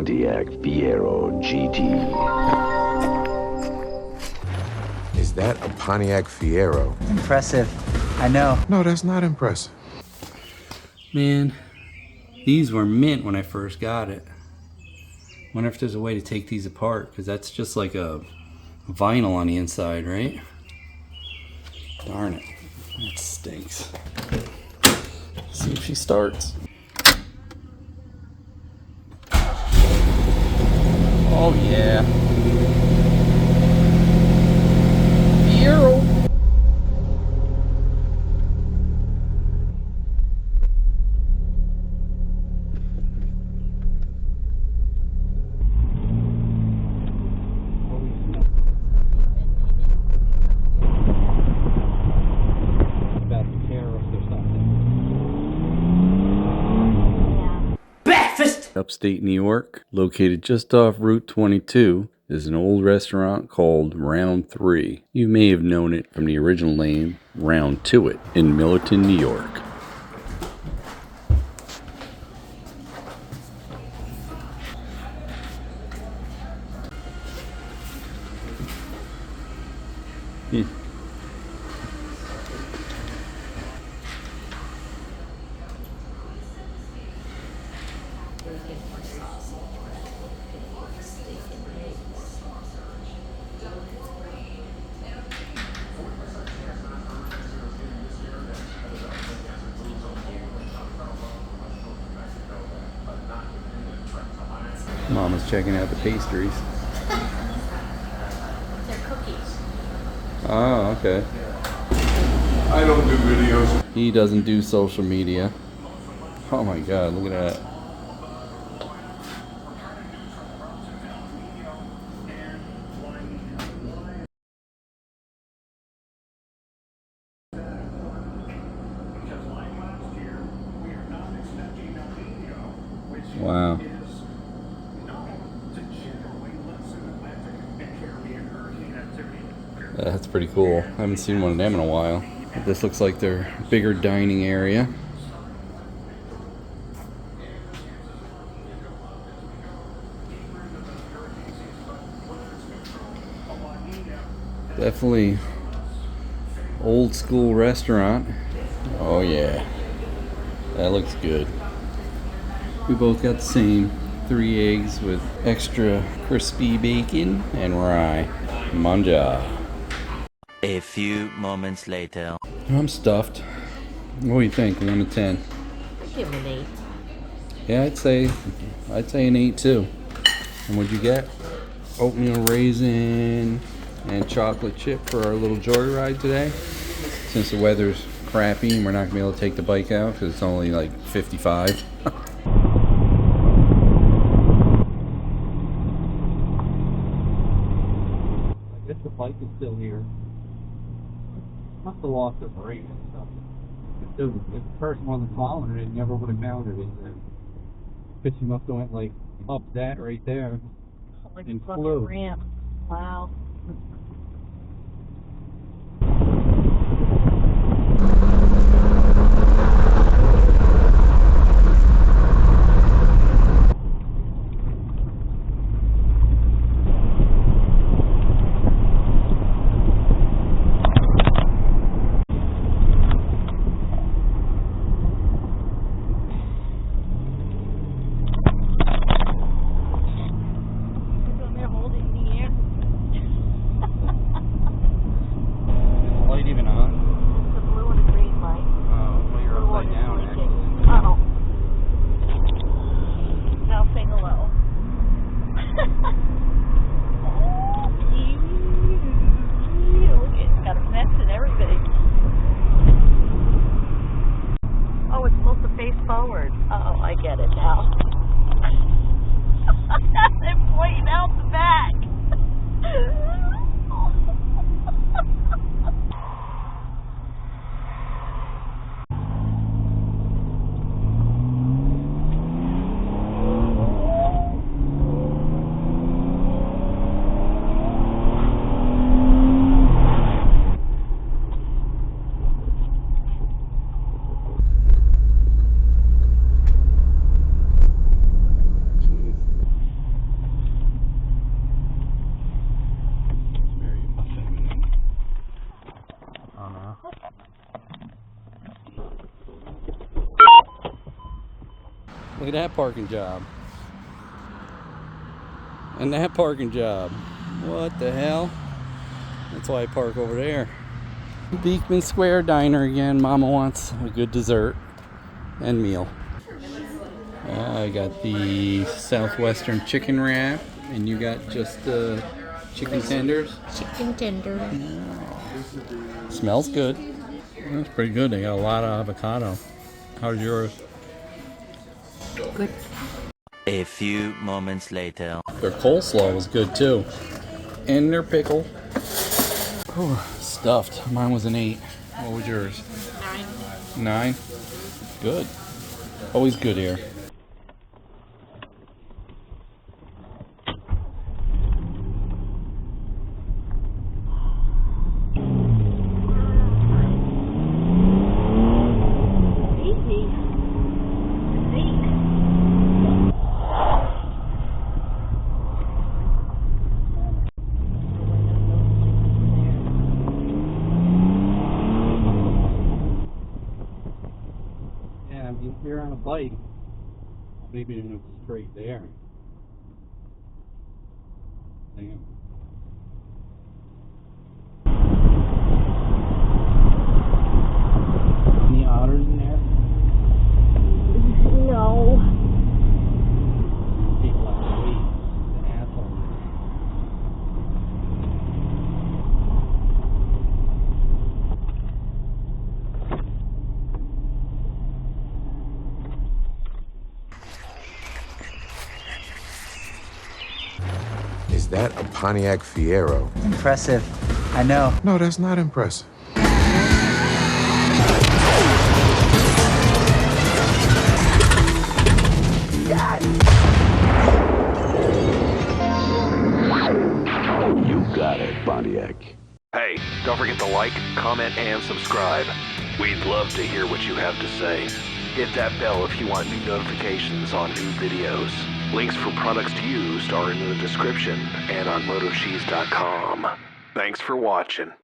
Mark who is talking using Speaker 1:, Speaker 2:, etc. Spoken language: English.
Speaker 1: Pontiac Fiero GT.
Speaker 2: Is that a Pontiac Fiero?
Speaker 3: Impressive. I know.
Speaker 2: No, that's not impressive.
Speaker 4: Man, these were mint when I first got it. Wonder if there's a way to take these apart, because that's just like a vinyl on the inside, right? Darn it. That stinks. Let's see if she starts. Oh yeah. Fiero. Upstate New York, located just off Route 22, is an old restaurant called Round 3. You may have known it from the original name, Round To It, in Millerton, New York. Mama's checking out the pastries.
Speaker 5: They're cookies.
Speaker 4: Oh, okay.
Speaker 2: I don't do videos.
Speaker 4: He doesn't do social media. Oh my god, look at that. Wow. That's pretty cool. I haven't seen one of them in a while. This looks like their bigger dining area. Definitely old school restaurant. Oh yeah, that looks good. We both got the same 3 eggs with extra crispy bacon and rye. Manja.
Speaker 6: A few moments later.
Speaker 4: I'm stuffed. What do you think? 1 to 10.
Speaker 5: Give them an 8.
Speaker 4: Yeah, I'd say an 8 too. And what'd you get? Oatmeal raisin and chocolate chip for our little joyride today. Since the weather's crappy and we're not gonna be able to take the bike out because it's only like 55. I guess the bike is still here. Not the loss of brake and stuff. If the person wasn't following it, never would have mounted it. Because she must have went like up that right there.
Speaker 5: Like
Speaker 4: and
Speaker 5: a fucking
Speaker 4: flew.
Speaker 5: ramp. Wow.
Speaker 4: at that parking job. And that parking job. What the hell? That's why I park over there. Beekman Square Diner again. Mama wants a good dessert and meal. I got the Southwestern chicken wrap, and you got just chicken tenders.
Speaker 5: Chicken tender.
Speaker 4: Smells good. That's pretty good. They got a lot of avocado. How's yours?
Speaker 5: Good.
Speaker 6: A few moments later.
Speaker 4: Their coleslaw was good too. And their pickle. Whew, stuffed. Mine was an 8. What was yours?
Speaker 5: 9.
Speaker 4: 9? Good. Always good here. If you're on a bike, maybe it's straight there. Damn. Any otters in there?
Speaker 5: No.
Speaker 4: People have to wait. The asshole.
Speaker 2: Is that a Pontiac Fiero?
Speaker 3: Impressive. I know.
Speaker 2: No, that's not impressive.
Speaker 1: You got it, Pontiac.
Speaker 7: Hey, don't forget to like, comment, and subscribe. We'd love to hear what you have to say. Hit that bell if you want new notifications on new videos. Links for products used are in the description and on MotoCheez.com. Thanks for watching.